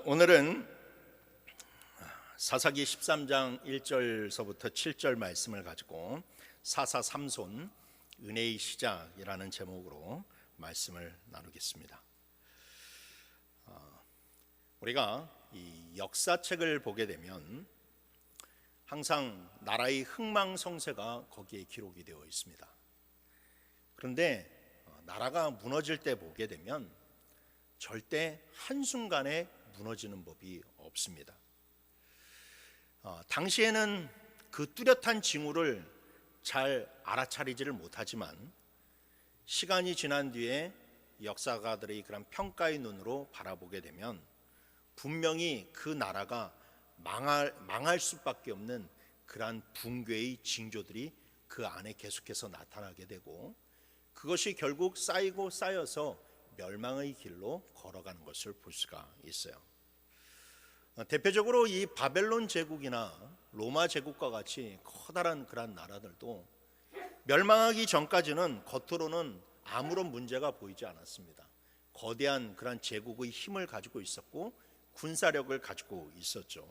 오늘은 사사기 13장 1절서부터 7절 말씀을 가지고 사사 삼손 은혜의 시작이라는 제목으로 말씀을 나누겠습니다. 우리가 이 역사책을 보게 되면 항상 나라의 흥망성쇠가 거기에 기록이 되어 있습니다. 그런데 나라가 무너질 때 보게 되면 절대 한순간에 무너지는 법이 없습니다. 당시에는 그 뚜렷한 징후를 잘 알아차리지를 못하지만 시간이 지난 뒤에 역사가들의 그런 평가의 눈으로 바라보게 되면 분명히 그 나라가 망할 수밖에 없는 그러한 붕괴의 징조들이 그 안에 계속해서 나타나게 되고, 그것이 결국 쌓이고 쌓여서 멸망의 길로 걸어가는 것을 볼 수가 있어요. 대표적으로 이 바벨론 제국이나 로마 제국과 같이 커다란 그런 나라들도 멸망하기 전까지는 겉으로는 아무런 문제가 보이지 않았습니다. 거대한 그런 제국의 힘을 가지고 있었고 군사력을 가지고 있었죠.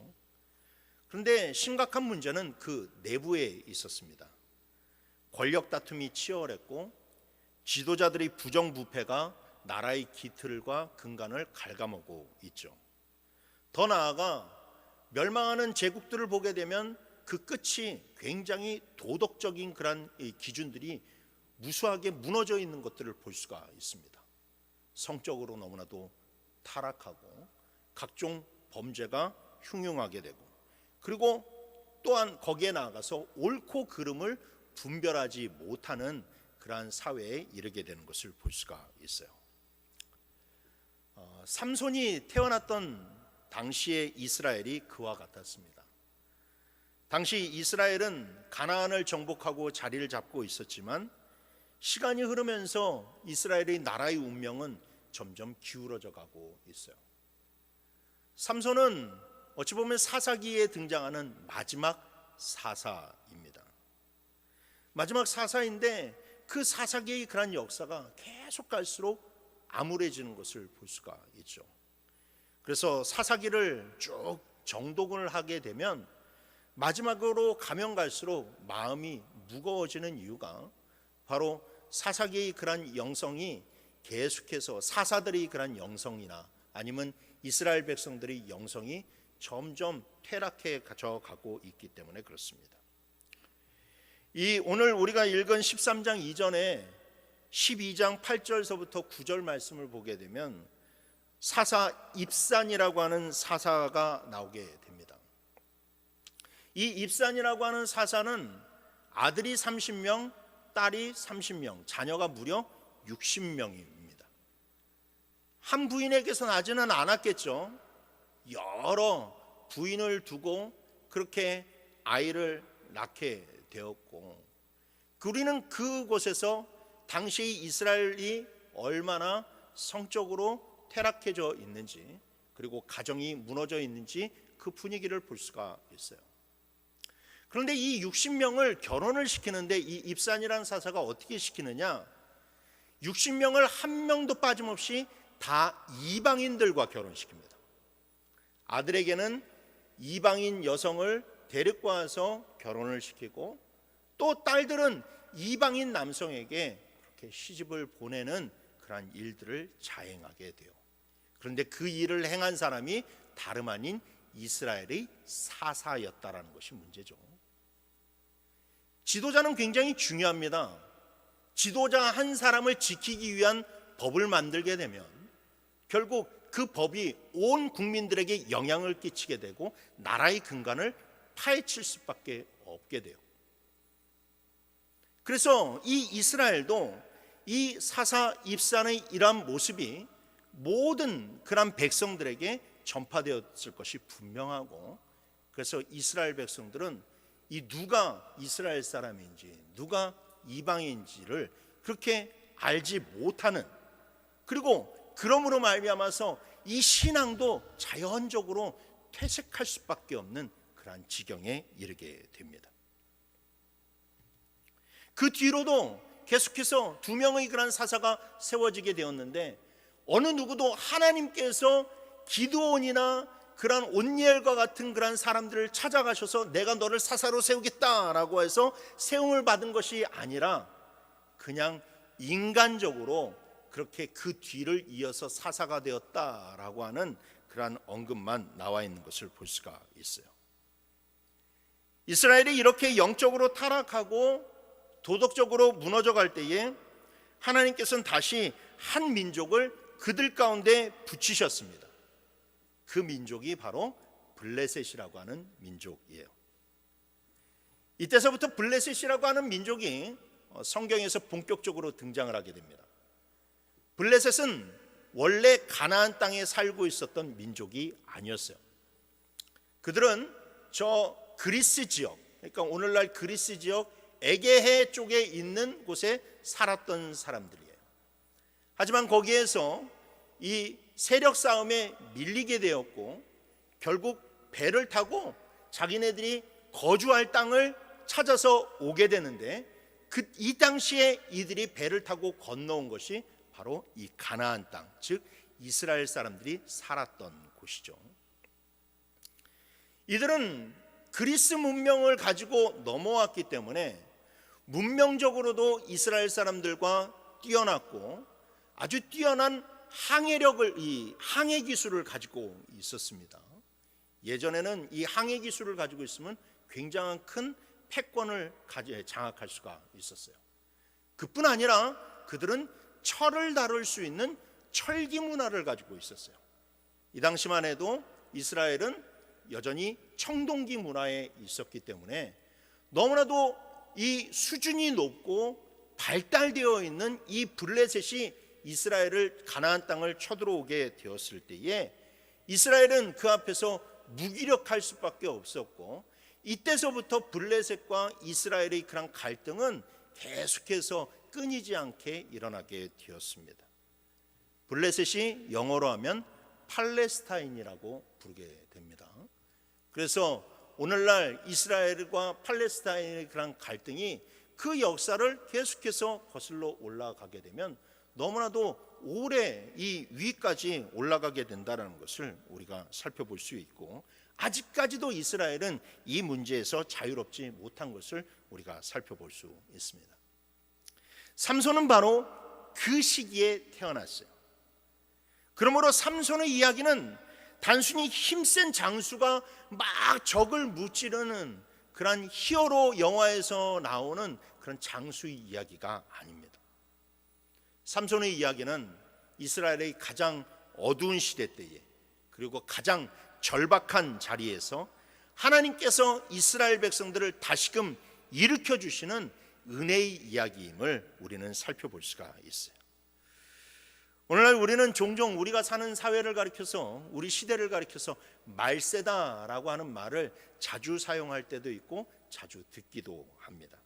그런데 심각한 문제는 그 내부에 있었습니다. 권력 다툼이 치열했고 지도자들의 부정부패가 나라의 기틀과 근간을 갉아먹고 있죠. 더 나아가 멸망하는 제국들을 보게 되면 그 끝이 굉장히 도덕적인 그런 기준들이 무수하게 무너져 있는 것들을 볼 수가 있습니다. 성적으로 너무나도 타락하고 각종 범죄가 흉흉하게 되고, 그리고 또한 거기에 나아가서 옳고 그름을 분별하지 못하는 그러한 사회에 이르게 되는 것을 볼 수가 있어요. 삼손이 태어났던 당시의 이스라엘이 그와 같았습니다. 당시 이스라엘은 가나안을 정복하고 자리를 잡고 있었지만 시간이 흐르면서 이스라엘의 나라의 운명은 점점 기울어져 가고 있어요. 삼손은 어찌 보면 사사기에 등장하는 마지막 사사입니다. 마지막 사사인데 그 사사기의 그런 역사가 계속 갈수록 암울해지는 것을 볼 수가 있죠. 그래서 사사기를 쭉 정독을 하게 되면 마지막으로 가면 갈수록 마음이 무거워지는 이유가 바로 사사기의 그런 영성이 계속해서 사사들의 그런 영성이나 아니면 이스라엘 백성들의 영성이 점점 퇴락해 가고 있기 때문에 그렇습니다. 이 오늘 우리가 읽은 13장 이전에 12장 8절서부터 9절 말씀을 보게 되면 사사 입산이라고 하는 사사가 나오게 됩니다. 이 입산이라고 하는 사사는 아들이 30명, 딸이 30명, 자녀가 무려 60명입니다. 한 부인에게서 나지는 않았겠죠. 여러 부인을 두고 그렇게 아이를 낳게 되었고, 우리는 그곳에서 당시 이스라엘이 얼마나 성적으로 퇴락해져 있는지, 그리고 가정이 무너져 있는지 그 분위기를 볼 수가 있어요. 그런데 이 60명을 결혼을 시키는데 이 입산이라는 사사가 어떻게 시키느냐, 60명을 한 명도 빠짐없이 다 이방인들과 결혼시킵니다. 아들에게는 이방인 여성을 데리고 와서 결혼을 시키고, 또 딸들은 이방인 남성에게 그렇게 시집을 보내는 그러한 일들을 자행하게 돼요. 그런데 그 일을 행한 사람이 다름 아닌 이스라엘의 사사였다라는 것이 문제죠. 지도자는 굉장히 중요합니다. 지도자 한 사람을 지키기 위한 법을 만들게 되면 결국 그 법이 온 국민들에게 영향을 끼치게 되고 나라의 근간을 파헤칠 수밖에 없게 돼요. 그래서 이 이스라엘도 이 사사 입산의 이러한 모습이 모든 그런 백성들에게 전파되었을 것이 분명하고, 그래서 이스라엘 백성들은 이 누가 이스라엘 사람인지 누가 이방인지를 그렇게 알지 못하는, 그리고 그러므로 말미암아서 이 신앙도 자연적으로 퇴색할 수밖에 없는 그러한 지경에 이르게 됩니다. 그 뒤로도 계속해서 두 명의 그런 사사가 세워지게 되었는데 어느 누구도 하나님께서 기드온이나 그런 온니엘과 같은 그런 사람들을 찾아가셔서 내가 너를 사사로 세우겠다라고 해서 세움을 받은 것이 아니라 그냥 인간적으로 그렇게 그 뒤를 이어서 사사가 되었다라고 하는 그러한 언급만 나와 있는 것을 볼 수가 있어요. 이스라엘이 이렇게 영적으로 타락하고 도덕적으로 무너져 갈 때에 하나님께서는 다시 한 민족을 그들 가운데 붙이셨습니다. 그 민족이 바로 블레셋이라고 하는 민족이에요. 이때서부터 블레셋이라고 하는 민족이 성경에서 본격적으로 등장을 하게 됩니다. 블레셋은 원래 가나안 땅에 살고 있었던 민족이 아니었어요. 그들은 저 그리스 지역, 그러니까 오늘날 그리스 지역 에게해 쪽에 있는 곳에 살았던 사람들이에요. 하지만 거기에서 이 세력 싸움에 밀리게 되었고 결국 배를 타고 자기네들이 거주할 땅을 찾아서 오게 되는데 이 당시에 이들이 배를 타고 건너온 것이 바로 이 가나안 땅, 즉 이스라엘 사람들이 살았던 곳이죠. 이들은 그리스 문명을 가지고 넘어왔기 때문에 문명적으로도 이스라엘 사람들과 뛰어났고 아주 뛰어난 항해 기술을 가지고 있었습니다. 예전에는 이 항해 기술을 가지고 있으면 굉장한 큰 패권을 장악할 수가 있었어요. 그뿐 아니라 그들은 철을 다룰 수 있는 철기 문화를 가지고 있었어요. 이 당시만 해도 이스라엘은 여전히 청동기 문화에 있었기 때문에 너무나도 이 수준이 높고 발달되어 있는 이 블레셋이 이스라엘을 가나안 땅을 쳐들어오게 되었을 때에 이스라엘은 그 앞에서 무기력할 수밖에 없었고 이때서부터 블레셋과 이스라엘의 그런 갈등은 계속해서 끊이지 않게 일어나게 되었습니다. 블레셋이 영어로 하면 팔레스타인이라고 부르게 됩니다. 그래서 오늘날 이스라엘과 팔레스타인의 그런 갈등이 그 역사를 계속해서 거슬러 올라가게 되면 너무나도 오래 이 위까지 올라가게 된다는 것을 우리가 살펴볼 수 있고 아직까지도 이스라엘은 이 문제에서 자유롭지 못한 것을 우리가 살펴볼 수 있습니다. 삼손은 바로 그 시기에 태어났어요. 그러므로 삼손의 이야기는 단순히 힘센 장수가 막 적을 무찌르는 그런 히어로 영화에서 나오는 그런 장수의 이야기가 아닙니다. 삼손의 이야기는 이스라엘의 가장 어두운 시대 때에 그리고 가장 절박한 자리에서 하나님께서 이스라엘 백성들을 다시금 일으켜 주시는 은혜의 이야기임을 우리는 살펴볼 수가 있어요. 오늘날 우리는 종종 우리가 사는 사회를 가리켜서 우리 시대를 가리켜서 말세다라고 하는 말을 자주 사용할 때도 있고 자주 듣기도 합니다.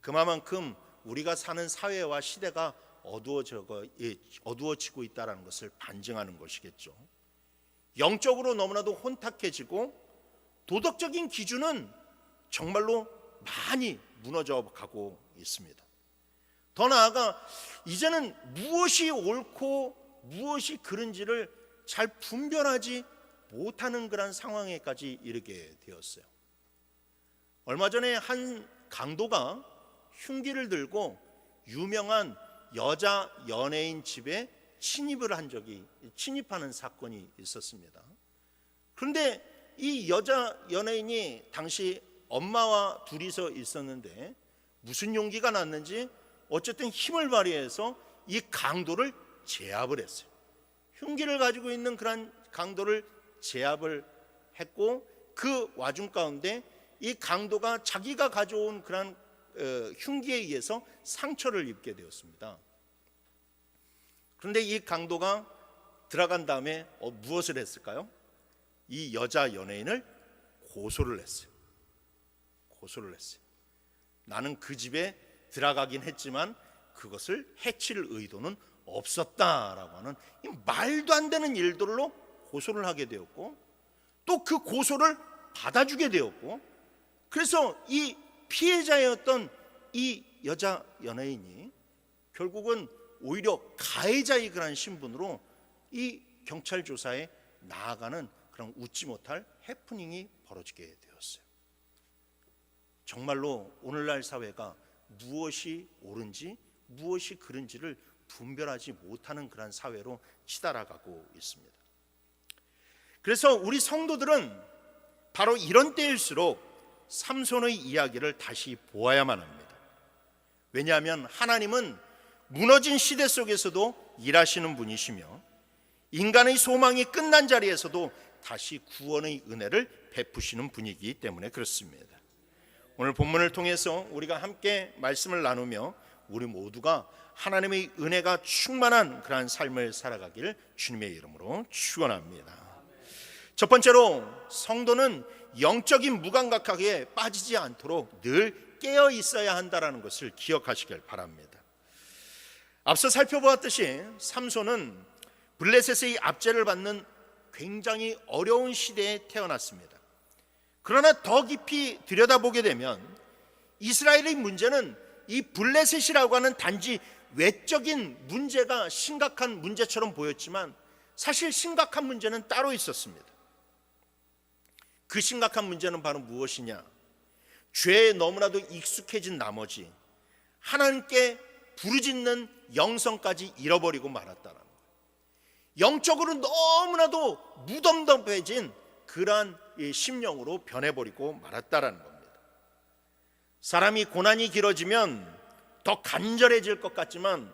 그만큼 우리가 사는 사회와 시대가 어두워지고 있다는 것을 반증하는 것이겠죠. 영적으로 너무나도 혼탁해지고 도덕적인 기준은 정말로 많이 무너져 가고 있습니다. 더 나아가 이제는 무엇이 옳고 무엇이 그른지를 잘 분별하지 못하는 그런 상황에까지 이르게 되었어요. 얼마 전에 한 강도가 흉기를 들고 유명한 여자 연예인 집에 침입하는 사건이 있었습니다. 그런데 이 여자 연예인이 당시 엄마와 둘이서 있었는데 무슨 용기가 났는지 어쨌든 힘을 발휘해서 이 강도를 제압을 했어요. 흉기를 가지고 있는 그런 강도를 제압을 했고 그 와중 가운데 이 강도가 자기가 가져온 그런 흉기에 의해서 상처를 입게 되었습니다. 그런데 이 강도가 들어간 다음에 무엇을 했을까요? 이 여자 연예인을 고소를 했어요. 나는 그 집에 들어가긴 했지만 그것을 해칠 의도는 없었다라고 하는 이 말도 안 되는 일들로 고소를 하게 되었고 또 그 고소를 받아주게 되었고 그래서 이 피해자였던 이 여자 연예인이 결국은 오히려 가해자의 그런 신분으로 이 경찰 조사에 나아가는 그런 웃지 못할 해프닝이 벌어지게 되었어요. 정말로 오늘날 사회가 무엇이 옳은지 무엇이 그른지를 분별하지 못하는 그런 사회로 치달아가고 있습니다. 그래서 우리 성도들은 바로 이런 때일수록 삼손의 이야기를 다시 보아야만 합니다. 왜냐하면 하나님은 무너진 시대 속에서도 일하시는 분이시며 인간의 소망이 끝난 자리에서도 다시 구원의 은혜를 베푸시는 분이기 때문에 그렇습니다. 오늘 본문을 통해서 우리가 함께 말씀을 나누며 우리 모두가 하나님의 은혜가 충만한 그러한 삶을 살아가길 주님의 이름으로 축원합니다. 첫 번째로 성도는 영적인 무감각하게 빠지지 않도록 늘 깨어 있어야 한다는 것을 기억하시길 바랍니다. 앞서 살펴보았듯이 삼손은 블레셋의 압제를 받는 굉장히 어려운 시대에 태어났습니다. 그러나 더 깊이 들여다보게 되면 이스라엘의 문제는 이 블레셋이라고 하는 단지 외적인 문제가 심각한 문제처럼 보였지만 사실 심각한 문제는 따로 있었습니다. 그 심각한 문제는 바로 무엇이냐? 죄에 너무나도 익숙해진 나머지 하나님께 부르짖는 영성까지 잃어버리고 말았다는 거예요. 영적으로 너무나도 무덤덤해진 그러한 심령으로 변해버리고 말았다라는 겁니다. 사람이 고난이 길어지면 더 간절해질 것 같지만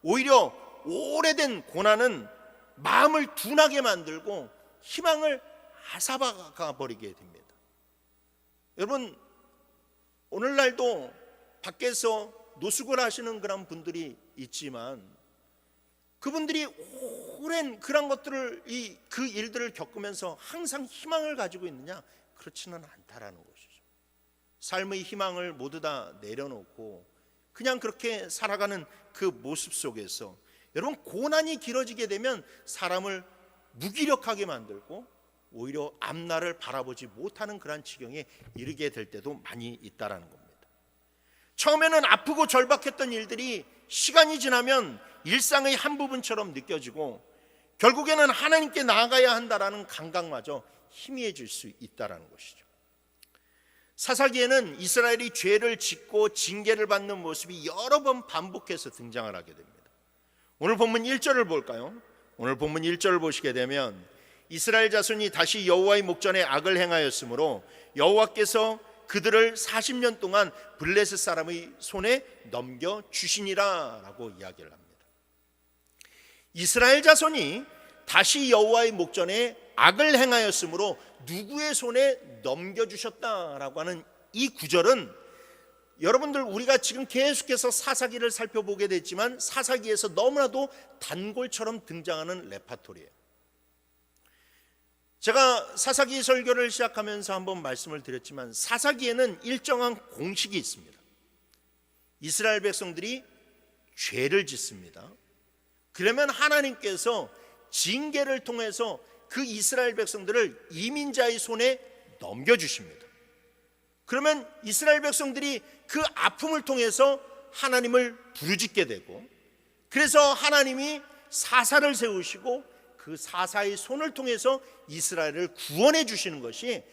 오히려 오래된 고난은 마음을 둔하게 만들고 희망을 앗아가 버리게 됩니다. 여러분, 오늘날도 밖에서 노숙을 하시는 그런 분들이 있지만 그분들이 오랜 그런 것들을 그 일들을 겪으면서 항상 희망을 가지고 있느냐? 그렇지는 않다라는 것이죠. 삶의 희망을 모두 다 내려놓고 그냥 그렇게 살아가는 그 모습 속에서 여러분, 고난이 길어지게 되면 사람을 무기력하게 만들고 오히려 앞날을 바라보지 못하는 그런 지경에 이르게 될 때도 많이 있다라는 겁니다. 처음에는 아프고 절박했던 일들이 시간이 지나면 일상의 한 부분처럼 느껴지고 결국에는 하나님께 나아가야 한다라는 감각마저 희미해질 수 있다라는 것이죠. 사사기에는 이스라엘이 죄를 짓고 징계를 받는 모습이 여러 번 반복해서 등장을 하게 됩니다. 오늘 본문 1절을 볼까요? 오늘 본문 1절을 보시게 되면 이스라엘 자손이 다시 여호와의 목전에 악을 행하였으므로 여호와께서 그들을 40년 동안 블레셋 사람의 손에 넘겨주시니라 라고 이야기를 합니다. 이스라엘 자손이 다시 여호와의 목전에 악을 행하였으므로 누구의 손에 넘겨주셨다라고 하는 이 구절은 여러분들 우리가 지금 계속해서 사사기를 살펴보게 됐지만 사사기에서 너무나도 단골처럼 등장하는 레파토리예요. 제가 사사기 설교를 시작하면서 한번 말씀을 드렸지만 사사기에는 일정한 공식이 있습니다. 이스라엘 백성들이 죄를 짓습니다. 그러면 하나님께서 징계를 통해서 그 이스라엘 백성들을 이민자의 손에 넘겨주십니다. 그러면 이스라엘 백성들이 그 아픔을 통해서 하나님을 부르짖게 되고 그래서 하나님이 사사를 세우시고 그 사사의 손을 통해서 이스라엘을 구원해 주시는 것이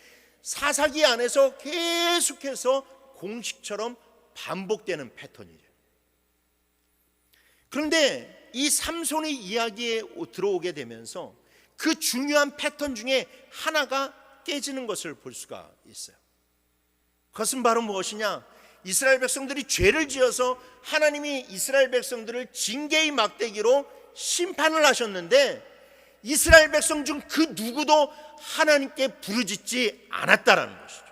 사사기 안에서 계속해서 공식처럼 반복되는 패턴이죠. 그런데 이 삼손의 이야기에 들어오게 되면서 그 중요한 패턴 중에 하나가 깨지는 것을 볼 수가 있어요. 그것은 바로 무엇이냐? 이스라엘 백성들이 죄를 지어서 하나님이 이스라엘 백성들을 징계의 막대기로 심판을 하셨는데 이스라엘 백성 중 그 누구도 하나님께 부르짖지 않았다라는 것이죠.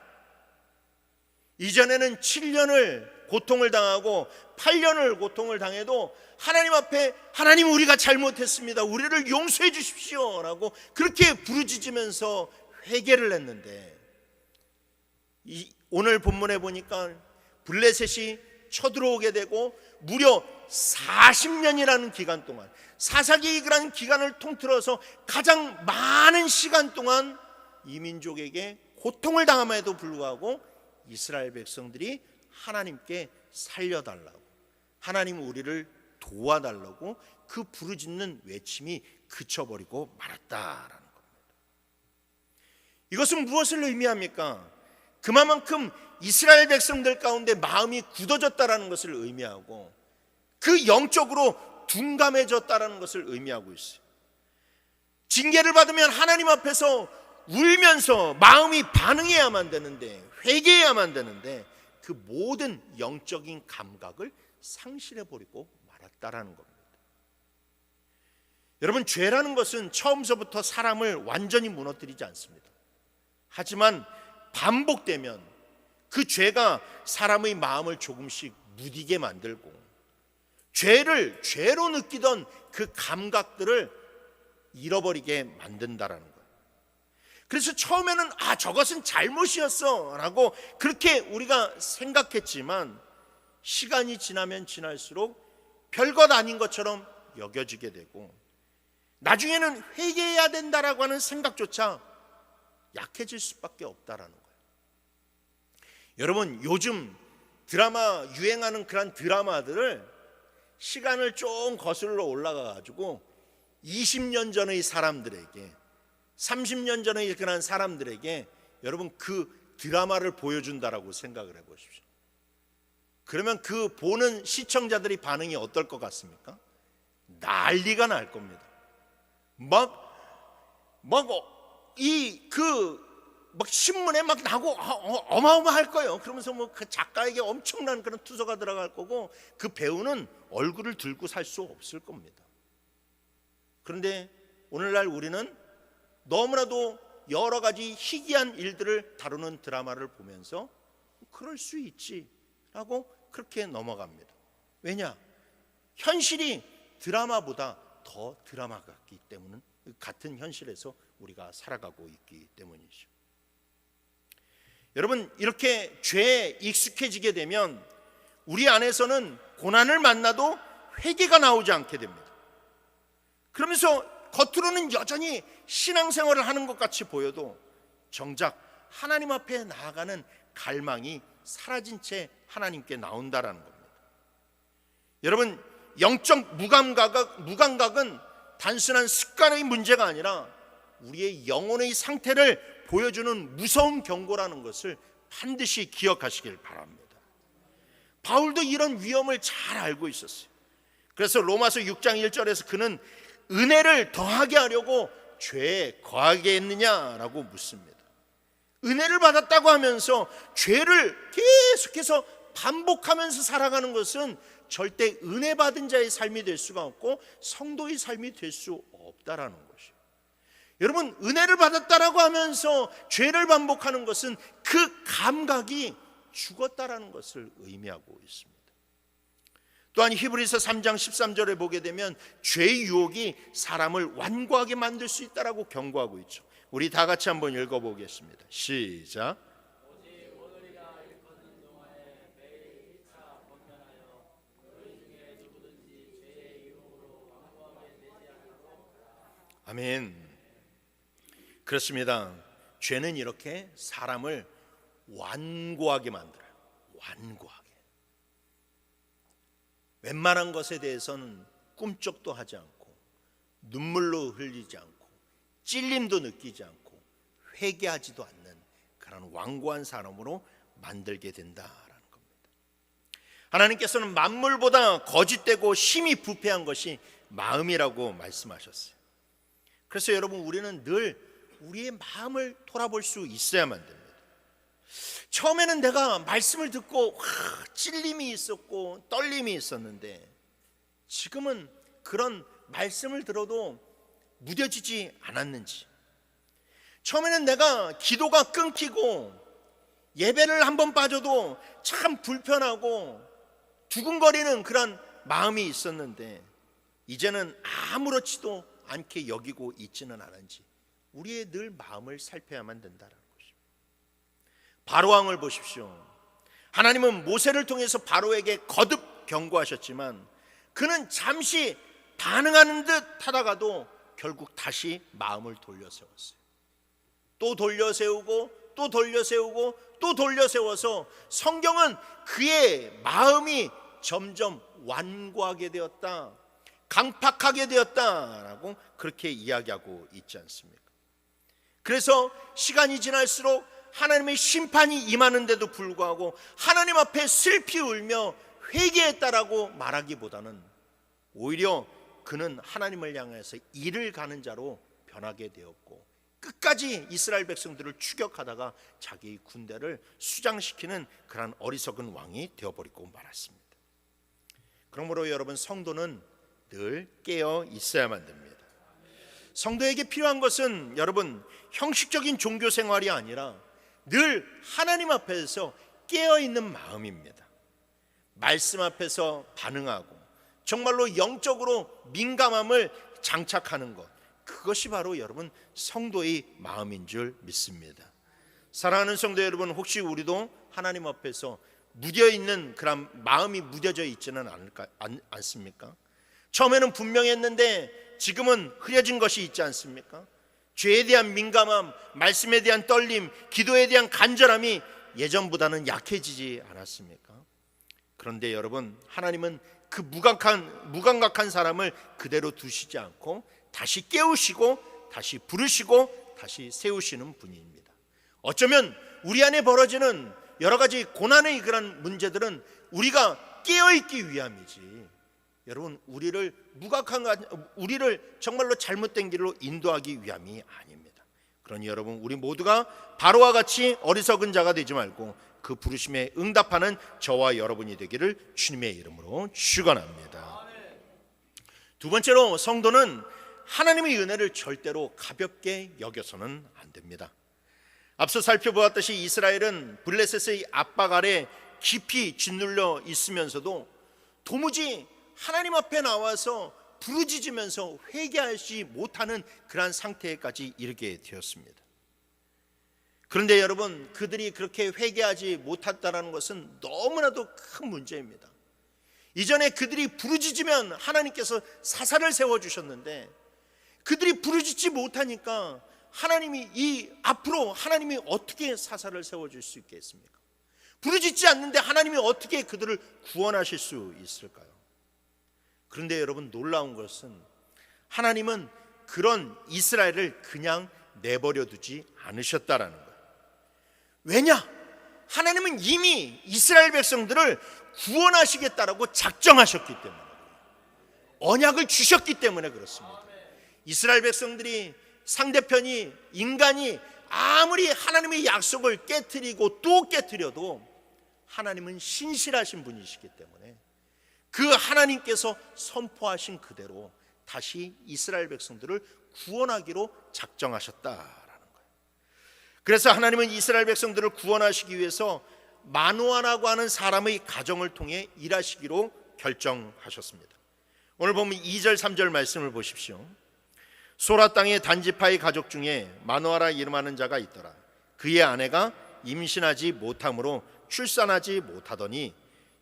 이전에는 7년을 고통을 당하고 8년을 고통을 당해도 하나님 앞에 하나님 우리가 잘못했습니다. 우리를 용서해 주십시오 라고 그렇게 부르짖으면서 회개를 했는데 오늘 본문에 보니까 블레셋이 쳐들어오게 되고 무려 40년이라는 기간 동안 사사기라는 기간을 통틀어서 가장 많은 시간 동안 이 민족에게 고통을 당함에도 불구하고 이스라엘 백성들이 하나님께 살려달라고 하나님 우리를 도와달라고 그 부르짖는 외침이 그쳐버리고 말았다라는 겁니다. 이것은 무엇을 의미합니까? 그만큼 이스라엘 백성들 가운데 마음이 굳어졌다라는 것을 의미하고 그 영적으로 둔감해졌다라는 것을 의미하고 있어요. 징계를 받으면 하나님 앞에서 울면서 마음이 반응해야만 되는데, 회개해야만 되는데 그 모든 영적인 감각을 상실해버리고 말았다라는 겁니다. 여러분, 죄라는 것은 처음서부터 사람을 완전히 무너뜨리지 않습니다. 하지만 반복되면 그 죄가 사람의 마음을 조금씩 무디게 만들고 죄를 죄로 느끼던 그 감각들을 잃어버리게 만든다라는 거예요. 그래서 처음에는 저것은 잘못이었어 라고 그렇게 우리가 생각했지만 시간이 지나면 지날수록 별것 아닌 것처럼 여겨지게 되고 나중에는 회개해야 된다라고 하는 생각조차 약해질 수밖에 없다라는 거예요. 여러분, 요즘 드라마, 유행하는 그런 드라마들을 시간을 좀 거슬러 올라가 가지고 20년 전의 사람들에게, 30년 전의 그런 사람들에게 여러분 그 드라마를 보여준다라고 생각을 해보십시오. 그러면 그 보는 시청자들의 반응이 어떨 것 같습니까? 난리가 날 겁니다. 신문에 막 나고 어마어마할 거예요. 그러면서 그 작가에게 엄청난 그런 투서가 들어갈 거고 그 배우는 얼굴을 들고 살 수 없을 겁니다. 그런데 오늘날 우리는 너무나도 여러 가지 희귀한 일들을 다루는 드라마를 보면서 그럴 수 있지라고 그렇게 넘어갑니다. 왜냐? 현실이 드라마보다 더 드라마 같기 때문에, 같은 현실에서 우리가 살아가고 있기 때문이죠. 여러분, 이렇게 죄에 익숙해지게 되면 우리 안에서는 고난을 만나도 회개가 나오지 않게 됩니다. 그러면서 겉으로는 여전히 신앙생활을 하는 것 같이 보여도 정작 하나님 앞에 나아가는 갈망이 사라진 채 하나님께 나온다라는 겁니다. 여러분, 영적 무감각은 단순한 습관의 문제가 아니라 우리의 영혼의 상태를 보여주는 무서운 경고라는 것을 반드시 기억하시길 바랍니다. 바울도 이런 위험을 잘 알고 있었어요. 그래서 로마서 6장 1절에서 그는 은혜를 더하게 하려고 죄에 거하게 했느냐라고 묻습니다. 은혜를 받았다고 하면서 죄를 계속해서 반복하면서 살아가는 것은 절대 은혜 받은 자의 삶이 될 수가 없고 성도의 삶이 될 수 없다라는 것이에요. 여러분, 은혜를 받았다라고 하면서 죄를 반복하는 것은 그 감각이 죽었다라는 것을 의미하고 있습니다. 또한 히브리서 3장 13절에 보게 되면 죄의 유혹이 사람을 완고하게 만들 수 있다라고 경고하고 있죠. 우리 다 같이 한번 읽어보겠습니다. 시작. 아멘. 그렇습니다. 죄는 이렇게 사람을 완고하게 만들어요. 완고하게. 웬만한 것에 대해서는 꿈쩍도 하지 않고 눈물로 흘리지 않고 찔림도 느끼지 않고 회개하지도 않는 그런 완고한 사람으로 만들게 된다라는 겁니다. 하나님께서는 만물보다 거짓되고 심히 부패한 것이 마음이라고 말씀하셨어요. 그래서 여러분, 우리는 늘 우리의 마음을 돌아볼 수 있어야만 됩니다. 처음에는 내가 말씀을 듣고 찔림이 있었고 떨림이 있었는데 지금은 그런 말씀을 들어도 무뎌지지 않았는지, 처음에는 내가 기도가 끊기고 예배를 한번 빠져도 참 불편하고 두근거리는 그런 마음이 있었는데 이제는 아무렇지도 않게 여기고 있지는 않은지 우리의 늘 마음을 살펴야만 된다는 것입니다. 바로왕을 보십시오. 하나님은 모세를 통해서 바로에게 거듭 경고하셨지만 그는 잠시 반응하는 듯 하다가도 결국 다시 마음을 돌려세웠어요. 또 돌려세우고 또 돌려세우고 또 돌려세워서 성경은 그의 마음이 점점 완고하게 되었다, 강팍하게 되었다라고 그렇게 이야기하고 있지 않습니까? 그래서 시간이 지날수록 하나님의 심판이 임하는데도 불구하고 하나님 앞에 슬피 울며 회개했다라고 말하기보다는 오히려 그는 하나님을 향해서 이를 가는 자로 변하게 되었고, 끝까지 이스라엘 백성들을 추격하다가 자기 군대를 수장시키는 그런 어리석은 왕이 되어버리고 말았습니다. 그러므로 여러분, 성도는 늘 깨어 있어야만 됩니다. 성도에게 필요한 것은 여러분, 형식적인 종교 생활이 아니라 늘 하나님 앞에서 깨어있는 마음입니다. 말씀 앞에서 반응하고 정말로 영적으로 민감함을 장착하는 것, 그것이 바로 여러분 성도의 마음인 줄 믿습니다. 사랑하는 성도 여러분, 혹시 우리도 하나님 앞에서 무뎌있는 그런 마음이 무뎌져 있지는 않습니까? 처음에는 분명했는데 지금은 흐려진 것이 있지 않습니까? 죄에 대한 민감함, 말씀에 대한 떨림, 기도에 대한 간절함이 예전보다는 약해지지 않았습니까? 그런데 여러분, 하나님은 그 무감각한 사람을 그대로 두시지 않고 다시 깨우시고 다시 부르시고 다시 세우시는 분입니다. 어쩌면 우리 안에 벌어지는 여러 가지 고난의 그런 문제들은 우리가 깨어있기 위함이지, 여러분, 우리를 정말로 잘못된 길로 인도하기 위함이 아닙니다. 그러니 여러분, 우리 모두가 바로와 같이 어리석은 자가 되지 말고 그 부르심에 응답하는 저와 여러분이 되기를 주님의 이름으로 축원합니다. 두 번째로, 성도는 하나님의 은혜를 절대로 가볍게 여겨서는 안 됩니다. 앞서 살펴보았듯이 이스라엘은 블레셋의 압박 아래 깊이 짓눌려 있으면서도 도무지 하나님 앞에 나와서 부르짖으면서 회개하지 못하는 그러한 상태까지 이르게 되었습니다. 그런데 여러분, 그들이 그렇게 회개하지 못했다는 것은 너무나도 큰 문제입니다. 이전에 그들이 부르짖으면 하나님께서 사사를 세워주셨는데, 그들이 부르짖지 못하니까 앞으로 하나님이 어떻게 사사를 세워줄 수 있겠습니까? 부르짖지 않는데 하나님이 어떻게 그들을 구원하실 수 있을까요? 그런데 여러분, 놀라운 것은 하나님은 그런 이스라엘을 그냥 내버려 두지 않으셨다라는 거예요. 왜냐? 하나님은 이미 이스라엘 백성들을 구원하시겠다라고 작정하셨기 때문에, 언약을 주셨기 때문에 그렇습니다. 이스라엘 백성들이, 상대편이, 인간이 아무리 하나님의 약속을 깨트리고 또 깨트려도 하나님은 신실하신 분이시기 때문에 그 하나님께서 선포하신 그대로 다시 이스라엘 백성들을 구원하기로 작정하셨다라는 거예요. 그래서 하나님은 이스라엘 백성들을 구원하시기 위해서 마노아라고 하는 사람의 가정을 통해 일하시기로 결정하셨습니다. 오늘 보면 2절 3절 말씀을 보십시오. 소라 땅의 단지파의 가족 중에 마노아라 이름하는 자가 있더라. 그의 아내가 임신하지 못함으로 출산하지 못하더니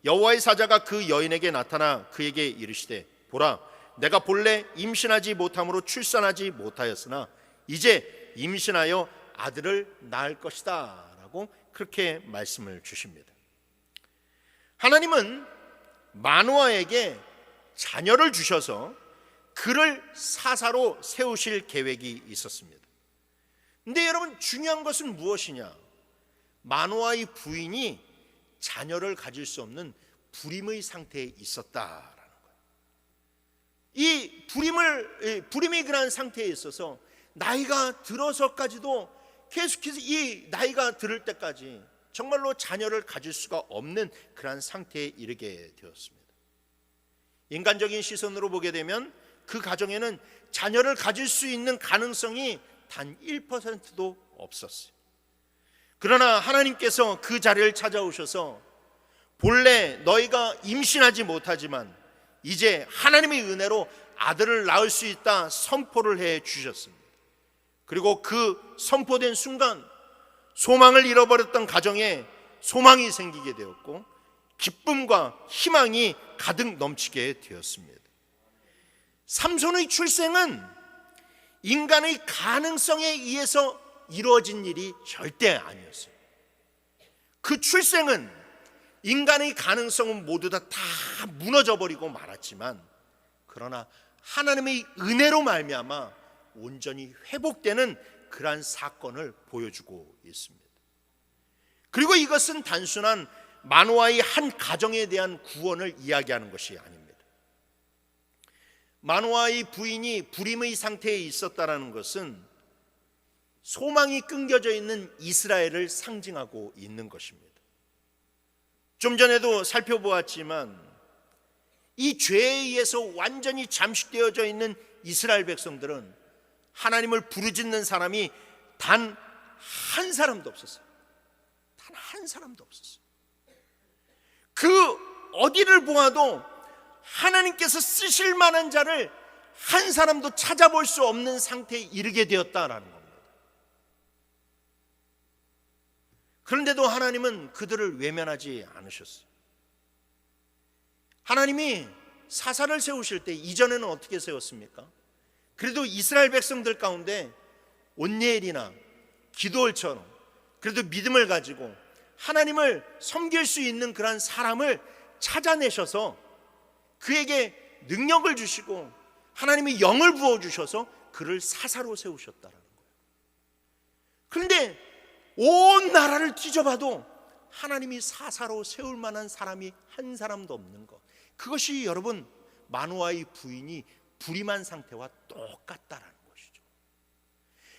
여호와의 사자가 그 여인에게 나타나 그에게 이르시되, 보라, 내가 본래 임신하지 못함으로 출산하지 못하였으나 이제 임신하여 아들을 낳을 것이다 라고 그렇게 말씀을 주십니다. 하나님은 마노아에게 자녀를 주셔서 그를 사사로 세우실 계획이 있었습니다. 근데 여러분, 중요한 것은 무엇이냐? 마노아의 부인이 자녀를 가질 수 없는 불임의 상태에 있었다라는 거예요. 이 불임의 그런 상태에 있어서 나이가 들어서까지도 계속해서 이 나이가 들을 때까지 정말로 자녀를 가질 수가 없는 그런 상태에 이르게 되었습니다. 인간적인 시선으로 보게 되면 그 가정에는 자녀를 가질 수 있는 가능성이 단 1%도 없었어요. 그러나 하나님께서 그 자리를 찾아오셔서 본래 너희가 임신하지 못하지만 이제 하나님의 은혜로 아들을 낳을 수 있다 선포를 해 주셨습니다. 그리고 그 선포된 순간 소망을 잃어버렸던 가정에 소망이 생기게 되었고 기쁨과 희망이 가득 넘치게 되었습니다. 삼손의 출생은 인간의 가능성에 의해서 이루어진 일이 절대 아니었어요. 그 출생은 인간의 가능성은 모두 다 무너져 버리고 말았지만, 그러나 하나님의 은혜로 말미암아 온전히 회복되는 그러한 사건을 보여주고 있습니다. 그리고 이것은 단순한 마노아의 한 가정에 대한 구원을 이야기하는 것이 아닙니다. 마노아의 부인이 불임의 상태에 있었다는 것은 소망이 끊겨져 있는 이스라엘을 상징하고 있는 것입니다. 좀 전에도 살펴보았지만 이 죄에 의해서 완전히 잠식되어져 있는 이스라엘 백성들은 하나님을 부르짖는 사람이 단 한 사람도 없었어요. 단 한 사람도 없었어요. 그 어디를 보아도 하나님께서 쓰실 만한 자를 한 사람도 찾아볼 수 없는 상태에 이르게 되었다라는 겁니다. 그런데도 하나님은 그들을 외면하지 않으셨어요. 하나님이 사사를 세우실 때 이전에는 어떻게 세웠습니까? 그래도 이스라엘 백성들 가운데 온니엘이나 기드온처럼 그래도 믿음을 가지고 하나님을 섬길 수 있는 그런 사람을 찾아내셔서 그에게 능력을 주시고 하나님이 영을 부어주셔서 그를 사사로 세우셨다라는 거예요. 그런데 온 나라를 뒤져봐도 하나님이 사사로 세울 만한 사람이 한 사람도 없는 것, 그것이 여러분 마노아의 부인이 불임한 상태와 똑같다라는 것이죠.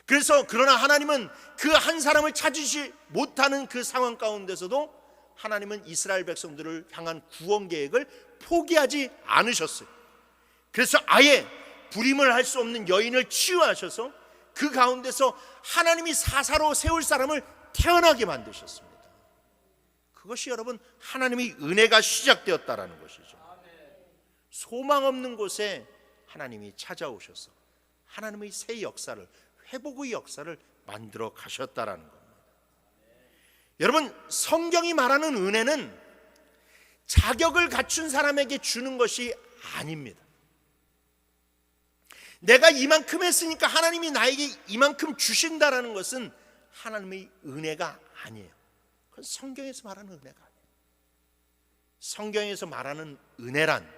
그래서 그러나 하나님은 그 한 사람을 찾으시 못하는 그 상황 가운데서도 하나님은 이스라엘 백성들을 향한 구원 계획을 포기하지 않으셨어요. 그래서 아예 불임을 할 수 없는 여인을 치유하셔서 그 가운데서 하나님이 사사로 세울 사람을 태어나게 만드셨습니다. 그것이 여러분 하나님의 은혜가 시작되었다라는 것이죠. 소망 없는 곳에 하나님이 찾아오셔서 하나님의 새 역사를, 회복의 역사를 만들어 가셨다라는 겁니다. 여러분, 성경이 말하는 은혜는 자격을 갖춘 사람에게 주는 것이 아닙니다. 내가 이만큼 했으니까 하나님이 나에게 이만큼 주신다라는 것은 하나님의 은혜가 아니에요. 그건 성경에서 말하는 은혜가 아니에요. 성경에서 말하는 은혜란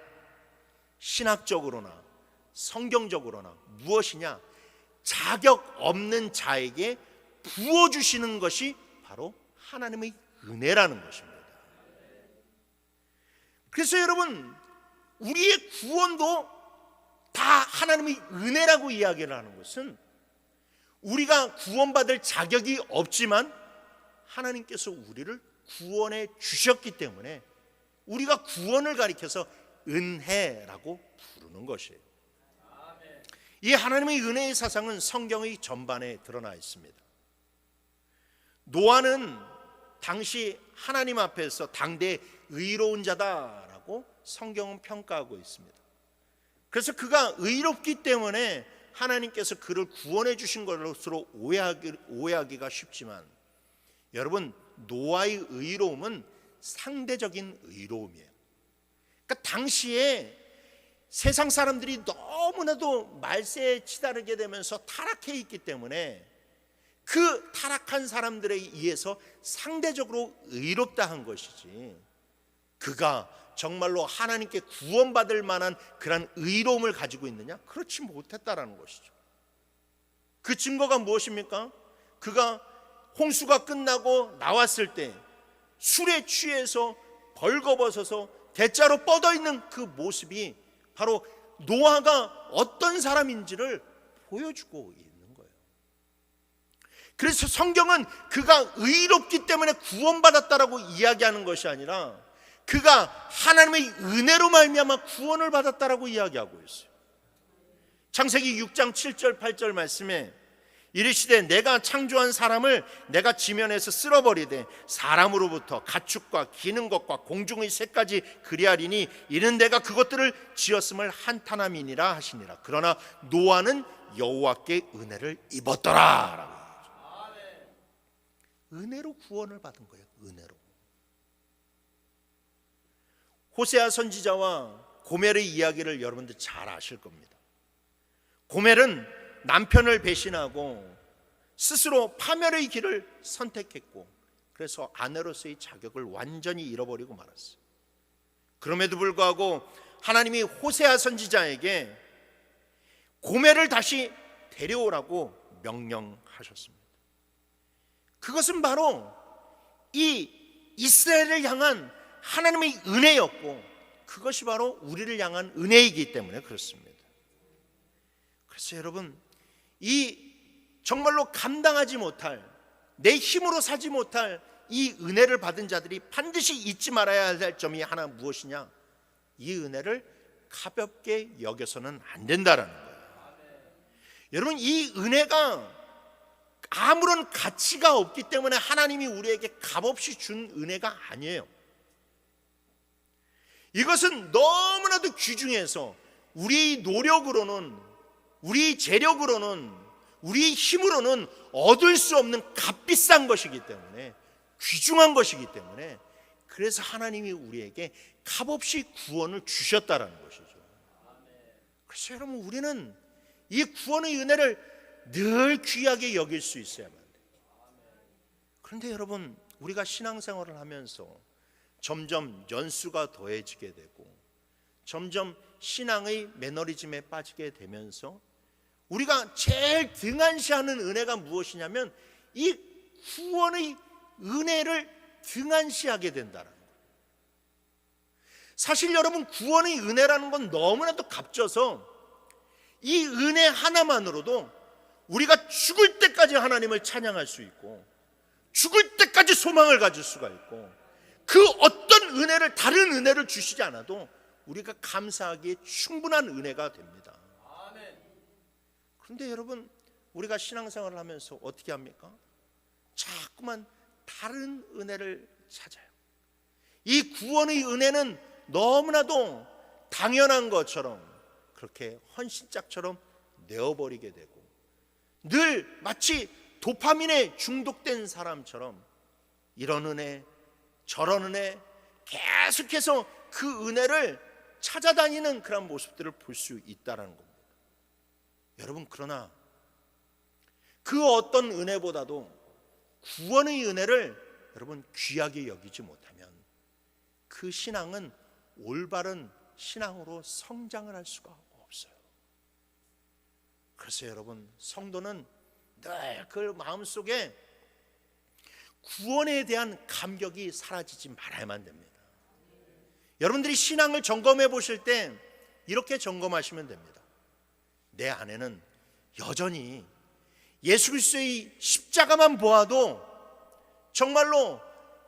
신학적으로나 성경적으로나 무엇이냐? 자격 없는 자에게 부어주시는 것이 바로 하나님의 은혜라는 것입니다. 그래서 여러분, 우리의 구원도 다 하나님의 은혜라고 이야기를 하는 것은 우리가 구원받을 자격이 없지만 하나님께서 우리를 구원해 주셨기 때문에 우리가 구원을 가리켜서 은혜라고 부르는 것이에요. 이 하나님의 은혜의 사상은 성경의 전반에 드러나 있습니다. 노아는 당시 하나님 앞에서 당대 의로운 자다라고 성경은 평가하고 있습니다. 그래서 그가 의롭기 때문에 하나님께서 그를 구원해 주신 것으로 오해하기가 쉽지만 여러분, 노아의 의로움은 상대적인 의로움이에요. 그러니까 당시에 세상 사람들이 너무나도 말세에 치달게 되면서 타락해 있기 때문에 그 타락한 사람들에 의해서 상대적으로 의롭다 한 것이지, 그가 정말로 하나님께 구원받을 만한 그런 의로움을 가지고 있느냐? 그렇지 못했다라는 것이죠. 그 증거가 무엇입니까? 그가 홍수가 끝나고 나왔을 때 술에 취해서 벌거벗어서 대자로 뻗어있는 그 모습이 바로 노아가 어떤 사람인지를 보여주고 있는 거예요. 그래서 성경은 그가 의롭기 때문에 구원받았다라고 이야기하는 것이 아니라 그가 하나님의 은혜로 말미암아 구원을 받았다라고 이야기하고 있어요. 창세기 6장 7절 8절 말씀에 이르시되 내가 창조한 사람을 내가 지면에서 쓸어버리되 사람으로부터 가축과 기는 것과 공중의 새까지 그리하리니 이는 내가 그것들을 지었음을 한탄함이니라 하시니라. 그러나 노아는 여호와께 은혜를 입었더라. 은혜로 구원을 받은 거예요. 은혜로. 호세아 선지자와 고멜의 이야기를 여러분들 잘 아실 겁니다. 고멜은 남편을 배신하고 스스로 파멸의 길을 선택했고 그래서 아내로서의 자격을 완전히 잃어버리고 말았어요. 그럼에도 불구하고 하나님이 호세아 선지자에게 고멜을 다시 데려오라고 명령하셨습니다. 그것은 바로 이 이스라엘을 향한 하나님의 은혜였고, 그것이 바로 우리를 향한 은혜이기 때문에 그렇습니다. 그래서 여러분, 이 정말로 감당하지 못할, 내 힘으로 사지 못할 이 은혜를 받은 자들이 반드시 잊지 말아야 할 점이 하나 무엇이냐? 이 은혜를 가볍게 여겨서는 안 된다라는 거예요. 여러분, 이 은혜가 아무런 가치가 없기 때문에 하나님이 우리에게 값없이 준 은혜가 아니에요. 이것은 너무나도 귀중해서 우리 노력으로는, 우리 재력으로는, 우리 힘으로는 얻을 수 없는 값비싼 것이기 때문에, 귀중한 것이기 때문에, 그래서 하나님이 우리에게 값없이 구원을 주셨다라는 것이죠. 그래서 여러분, 우리는 이 구원의 은혜를 늘 귀하게 여길 수 있어야만 돼요. 그런데 여러분, 우리가 신앙생활을 하면서 점점 연수가 더해지게 되고, 점점 신앙의 매너리즘에 빠지게 되면서 우리가 제일 등한시하는 은혜가 무엇이냐면 이 구원의 은혜를 등한시하게 된다는 거예요. 사실 여러분, 구원의 은혜라는 건 너무나도 값져서 이 은혜 하나만으로도 우리가 죽을 때까지 하나님을 찬양할 수 있고, 죽을 때까지 소망을 가질 수가 있고, 그 어떤 은혜를, 다른 은혜를 주시지 않아도 우리가 감사하기에 충분한 은혜가 됩니다. 그런데 여러분, 우리가 신앙생활을 하면서 어떻게 합니까? 자꾸만 다른 은혜를 찾아요. 이 구원의 은혜는 너무나도 당연한 것처럼, 그렇게 헌신짝처럼 내어버리게 되고, 늘 마치 도파민에 중독된 사람처럼 이런 은혜 저런 은혜 계속해서 그 은혜를 찾아다니는 그런 모습들을 볼 수 있다는 겁니다. 여러분, 그러나 그 어떤 은혜보다도 구원의 은혜를 여러분 귀하게 여기지 못하면 그 신앙은 올바른 신앙으로 성장을 할 수가 없어요. 그래서 여러분, 성도는 늘 그 마음속에 구원에 대한 감격이 사라지지 말아야만 됩니다. 여러분들이 신앙을 점검해 보실 때 이렇게 점검하시면 됩니다. 내 안에는 여전히 예수 그리스도의 십자가만 보아도 정말로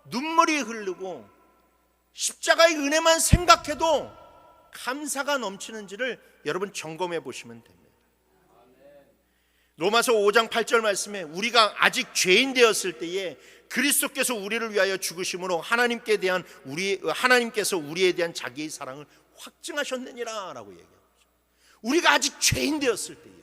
눈물이 흐르고, 십자가의 은혜만 생각해도 감사가 넘치는지를 여러분 점검해 보시면 됩니다. 로마서 5장 8절 말씀에 우리가 아직 죄인 되었을 때에 그리스도께서 우리를 위하여 죽으심으로 하나님께서 우리에 대한 자기의 사랑을 확증하셨느니라 라고 얘기합니다. 우리가 아직 죄인 되었을 때에,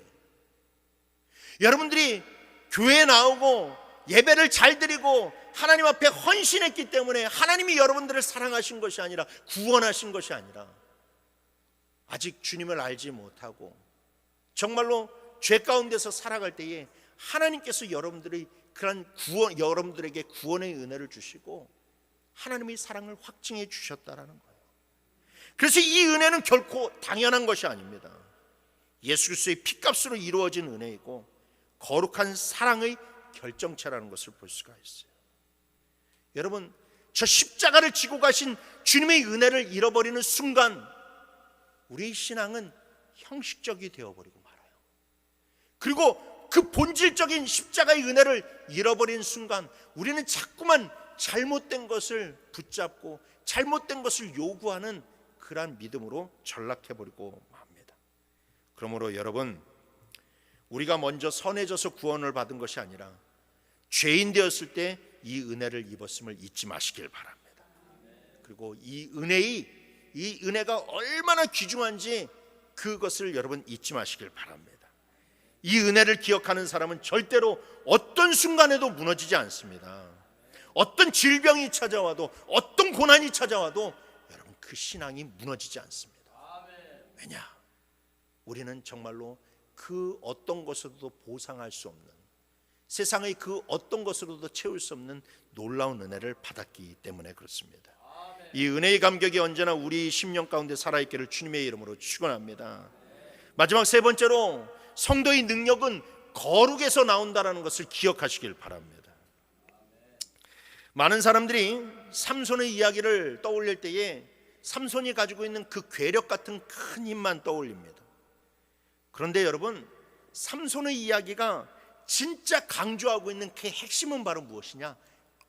여러분들이 교회에 나오고 예배를 잘 드리고 하나님 앞에 헌신했기 때문에 하나님이 여러분들을 사랑하신 것이 아니라, 구원하신 것이 아니라, 아직 주님을 알지 못하고 정말로 죄 가운데서 살아갈 때에 하나님께서 여러분들에게 구원의 은혜를 주시고 하나님의 사랑을 확증해 주셨다라는 거예요. 그래서 이 은혜는 결코 당연한 것이 아닙니다. 예수 그리스도의 피값으로 이루어진 은혜이고 거룩한 사랑의 결정체라는 것을 볼 수가 있어요. 여러분, 저 십자가를 지고 가신 주님의 은혜를 잃어버리는 순간 우리의 신앙은 형식적이 되어버리고 말아요. 그리고 그 본질적인 십자가의 은혜를 잃어버린 순간 우리는 자꾸만 잘못된 것을 붙잡고 잘못된 것을 요구하는 그러한 믿음으로 전락해버리고 맙니다. 그러므로 여러분, 우리가 먼저 선해져서 구원을 받은 것이 아니라 죄인 되었을 때 이 은혜를 입었음을 잊지 마시길 바랍니다. 그리고 이 은혜가 얼마나 귀중한지 그것을 여러분 잊지 마시길 바랍니다. 이 은혜를 기억하는 사람은 절대로 어떤 순간에도 무너지지 않습니다. 어떤 질병이 찾아와도, 어떤 고난이 찾아와도 여러분 그 신앙이 무너지지 않습니다. 왜냐? 우리는 정말로 그 어떤 것으로도 보상할 수 없는, 세상의 그 어떤 것으로도 채울 수 없는 놀라운 은혜를 받았기 때문에 그렇습니다. 이 은혜의 감격이 언제나 우리 심령 가운데 살아있기를 주님의 이름으로 축원합니다. 마지막 세 번째로, 성도의 능력은 거룩에서 나온다는 것을 기억하시길 바랍니다. 많은 사람들이 삼손의 이야기를 떠올릴 때에 삼손이 가지고 있는 그 괴력 같은 큰 힘만 떠올립니다. 그런데 여러분, 삼손의 이야기가 진짜 강조하고 있는 그 핵심은 바로 무엇이냐?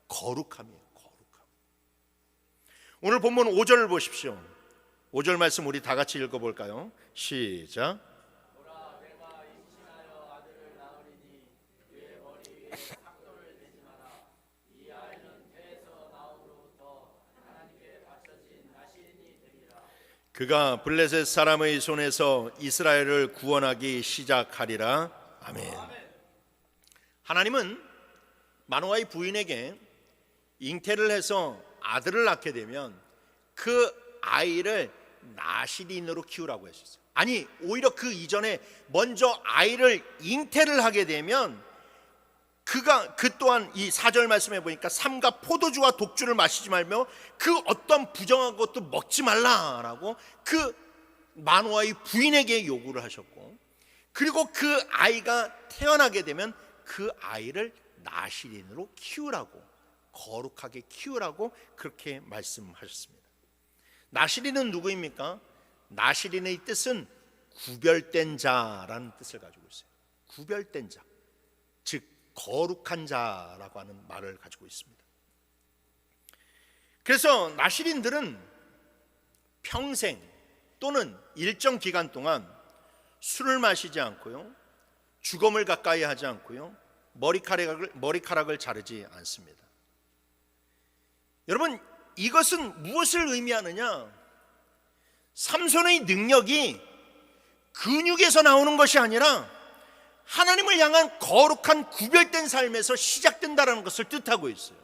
거룩함이에요. 거룩함. 오늘 본문 5절을 보십시오. 5절 말씀 우리 다 같이 읽어볼까요? 시작. 그가 블레셋 사람의 손에서 이스라엘을 구원하기 시작하리라. 아멘. 하나님은 마노아의 부인에게 잉태를 해서 아들을 낳게 되면 그 아이를 나시린으로 키우라고 했었어요. 아니, 오히려 그 이전에 먼저 아이를 잉태를 하게 되면 그 또한 이 4절 말씀해 보니까 삼가 포도주와 독주를 마시지 말며 그 어떤 부정한 것도 먹지 말라라고 그 마노아의 부인에게 요구를 하셨고, 그리고 그 아이가 태어나게 되면 그 아이를 나시린으로 키우라고, 거룩하게 키우라고 그렇게 말씀하셨습니다. 나시린은 누구입니까? 나시린의 뜻은 구별된 자라는 뜻을 가지고 있어요. 구별된 자, 즉 거룩한 자라고 하는 말을 가지고 있습니다. 그래서 나시린들은 평생 또는 일정 기간 동안 술을 마시지 않고요, 주검을 가까이 하지 않고요, 머리카락을 자르지 않습니다. 여러분, 이것은 무엇을 의미하느냐? 삼손의 능력이 근육에서 나오는 것이 아니라 하나님을 향한 거룩한 구별된 삶에서 시작된다는 것을 뜻하고 있어요.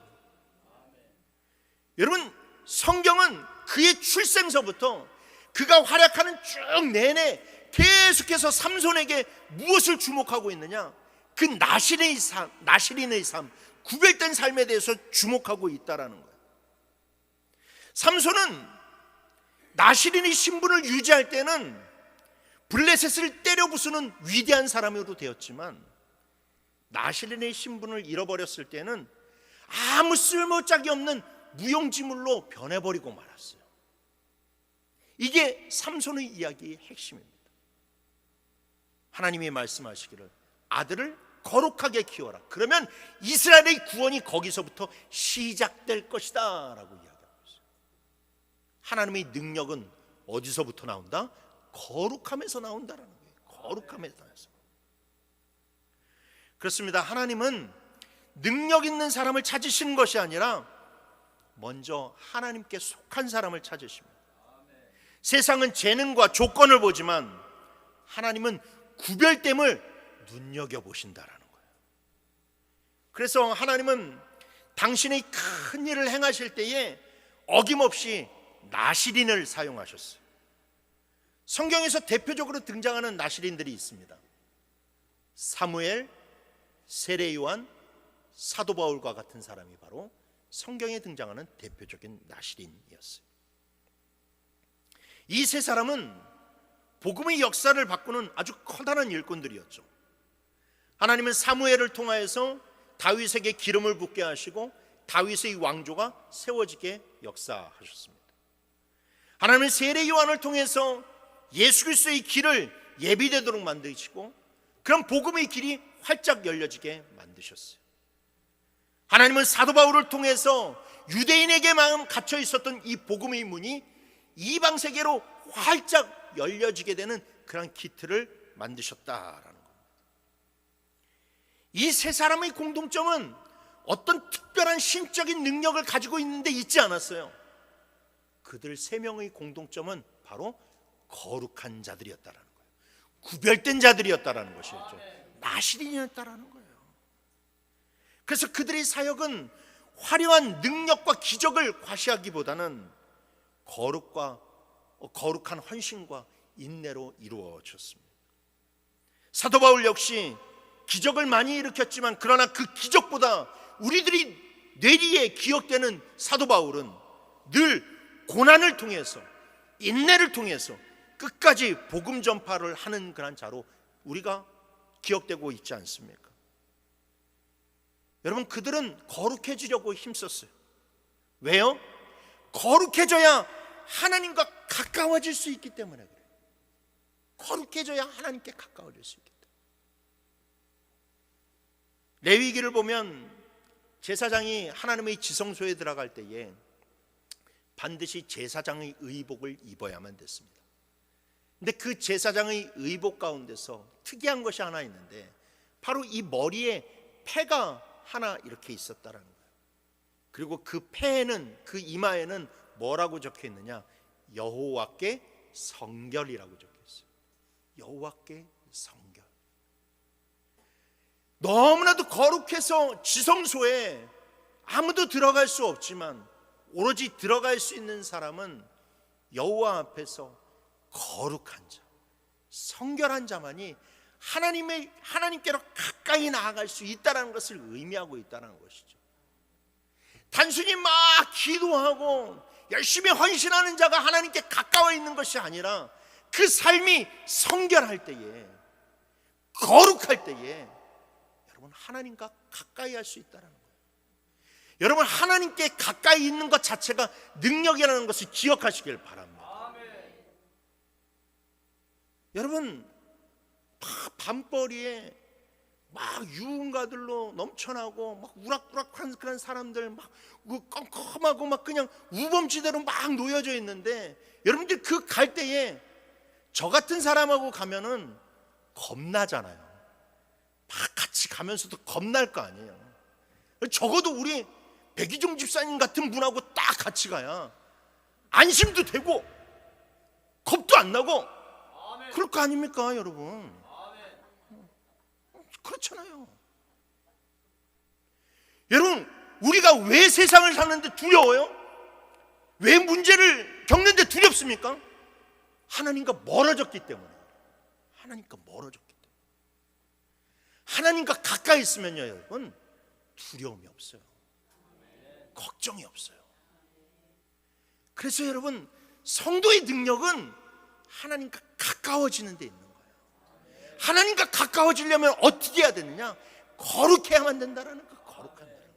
여러분, 성경은 그의 출생서부터 그가 활약하는 쭉 내내 계속해서 삼손에게 무엇을 주목하고 있느냐? 그 나시린의 삶, 구별된 삶에 대해서 주목하고 있다라는 거예요. 삼손은 나시린의 신분을 유지할 때는 블레셋을 때려 부수는 위대한 사람으로 되었지만, 나시린의 신분을 잃어버렸을 때는 아무 쓸모짝이 없는 무용지물로 변해버리고 말았어요. 이게 삼손의 이야기의 핵심입니다. 하나님이 말씀하시기를 아들을 거룩하게 키워라. 그러면 이스라엘의 구원이 거기서부터 시작될 것이다 라고 이야기하고 있어요. 하나님의 능력은 어디서부터 나온다? 거룩함에서 나온다는 거예요. 거룩함에서 나와서. 그렇습니다. 하나님은 능력 있는 사람을 찾으시는 것이 아니라 먼저 하나님께 속한 사람을 찾으십니다. 세상은 재능과 조건을 보지만 하나님은 구별됨을 눈여겨보신다라는 거예요. 그래서 하나님은 당신의 큰 일을 행하실 때에 어김없이 나시린을 사용하셨어요. 성경에서 대표적으로 등장하는 나시린들이 있습니다. 사무엘, 세례 요한, 사도 바울과 같은 사람이 바로 성경에 등장하는 대표적인 나시린이었어요. 이 세 사람은 복음의 역사를 바꾸는 아주 커다란 일꾼들이었죠. 하나님은 사무엘을 통하여서 다윗에게 기름을 붓게 하시고 다윗의 왕조가 세워지게 역사하셨습니다. 하나님은 세례 요한을 통해서 예수 그리스도의 길을 예비되도록 만드시고 그런 복음의 길이 활짝 열려지게 만드셨어요. 하나님은 사도 바울을 통해서 유대인에게만 갇혀 있었던 이 복음의 문이 이방 세계로 활짝 열려지게 되는 그런 기틀을 만드셨다라는 겁니다. 이 세 사람의 공통점은 어떤 특별한 신적인 능력을 가지고 있는데 있지 않았어요. 그들 세 명의 공통점은 바로 거룩한 자들이었다라는 거예요. 구별된 자들이었다라는 것이었죠. 나시린이었다라는 거예요. 그래서 그들의 사역은 화려한 능력과 기적을 과시하기보다는 거룩한 헌신과 인내로 이루어졌습니다. 사도 바울 역시 기적을 많이 일으켰지만 그러나 그 기적보다 우리들이 뇌리에 기억되는 사도 바울은 늘 고난을 통해서 인내를 통해서 끝까지 복음 전파를 하는 그런 자로 우리가 기억되고 있지 않습니까? 여러분, 그들은 거룩해지려고 힘썼어요. 왜요? 거룩해져야 하나님과 가까워질 수 있기 때문에 그래요. 거룩해져야 하나님께 가까워질 수 있기 때문에. 레위기를 보면 제사장이 하나님의 지성소에 들어갈 때에 반드시 제사장의 의복을 입어야만 됐습니다. 근데 그 제사장의 의복 가운데서 특이한 것이 하나 있는데, 바로 이 머리에 패가 하나 이렇게 있었다라는 거예요. 그리고 그 패에는, 그 이마에는 뭐라고 적혀 있느냐? 여호와께 성결이라고 적혀 있어요. 여호와께 성결. 너무나도 거룩해서 지성소에 아무도 들어갈 수 없지만 오로지 들어갈 수 있는 사람은 여호와 앞에서 거룩한 자, 성결한 자만이 하나님께로 가까이 나아갈 수 있다는 것을 의미하고 있다는 것이죠. 단순히 막 기도하고 열심히 헌신하는 자가 하나님께 가까워 있는 것이 아니라 그 삶이 성결할 때에, 거룩할 때에 여러분 하나님과 가까이 할 수 있다는 거예요. 여러분, 하나님께 가까이 있는 것 자체가 능력이라는 것을 기억하시길 바랍니다. 여러분, 밤거리에 막 유흥가들로 넘쳐나고 막 우락부락한 그런 사람들, 막 껌껌하고 막 그냥 우범지대로 막 놓여져 있는데, 여러분들 그 갈 때에 저 같은 사람하고 가면은 겁나잖아요. 막 같이 가면서도 겁날 거 아니에요. 적어도 우리 백이종 집사님 같은 분하고 딱 같이 가야 안심도 되고 겁도 안 나고 그럴 거 아닙니까, 여러분? 그렇잖아요. 여러분, 우리가 왜 세상을 사는데 두려워요? 왜 문제를 겪는데 두렵습니까? 하나님과 멀어졌기 때문에. 하나님과 멀어졌기 때문에. 하나님과 가까이 있으면요, 여러분, 두려움이 없어요. 걱정이 없어요. 그래서 여러분, 성도의 능력은 하나님과 가까워지는 데 있는 거예요. 하나님과 가까워지려면 어떻게 해야 되느냐? 거룩해야만 된다라는 거, 거룩한다는 거예요.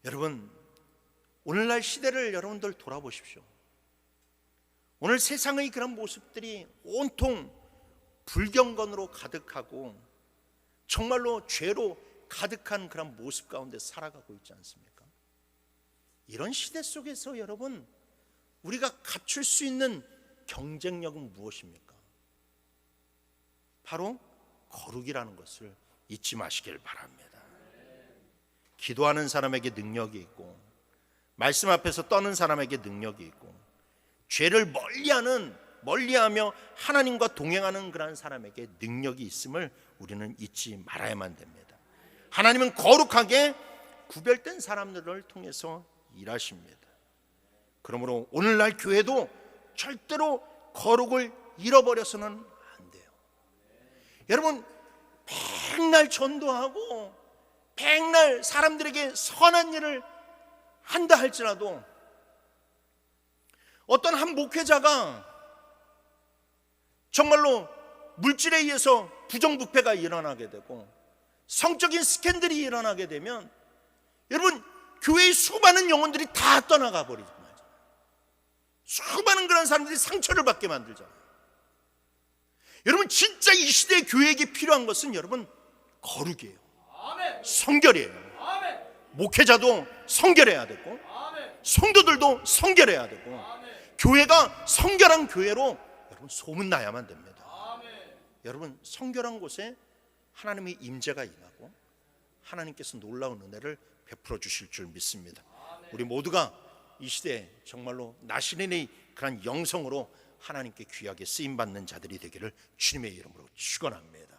여러분, 오늘날 시대를 여러분들 돌아보십시오. 오늘 세상의 그런 모습들이 온통 불경건으로 가득하고 정말로 죄로 가득한 그런 모습 가운데 살아가고 있지 않습니까? 이런 시대 속에서 여러분, 우리가 갖출 수 있는 경쟁력은 무엇입니까? 바로 거룩이라는 것을 잊지 마시길 바랍니다. 기도하는 사람에게 능력이 있고, 말씀 앞에서 떠는 사람에게 능력이 있고, 죄를 멀리하며 하나님과 동행하는 그런 사람에게 능력이 있음을 우리는 잊지 말아야만 됩니다. 하나님은 거룩하게 구별된 사람들을 통해서 일하십니다. 그러므로 오늘날 교회도 절대로 거룩을 잃어버려서는 안 돼요. 여러분, 백날 전도하고 백날 사람들에게 선한 일을 한다 할지라도 어떤 한 목회자가 정말로 물질에 의해서 부정부패가 일어나게 되고 성적인 스캔들이 일어나게 되면 여러분, 교회의 수많은 영혼들이 다 떠나가 버리죠. 수많은 그런 사람들이 상처를 받게 만들잖아요. 여러분, 진짜 이 시대의 교회에게 필요한 것은 여러분 거룩이에요. 성결이에요. 목회자도 성결해야 되고, 성도들도 성결해야 되고, 교회가 성결한 교회로 여러분 소문나야만 됩니다. 여러분, 성결한 곳에 하나님의 임재가 임하고 하나님께서 놀라운 은혜를 베풀어 주실 줄 믿습니다. 우리 모두가 이 시대에 정말로 나시린의 그런 영성으로 하나님께 귀하게 쓰임받는 자들이 되기를 주님의 이름으로 축원합니다.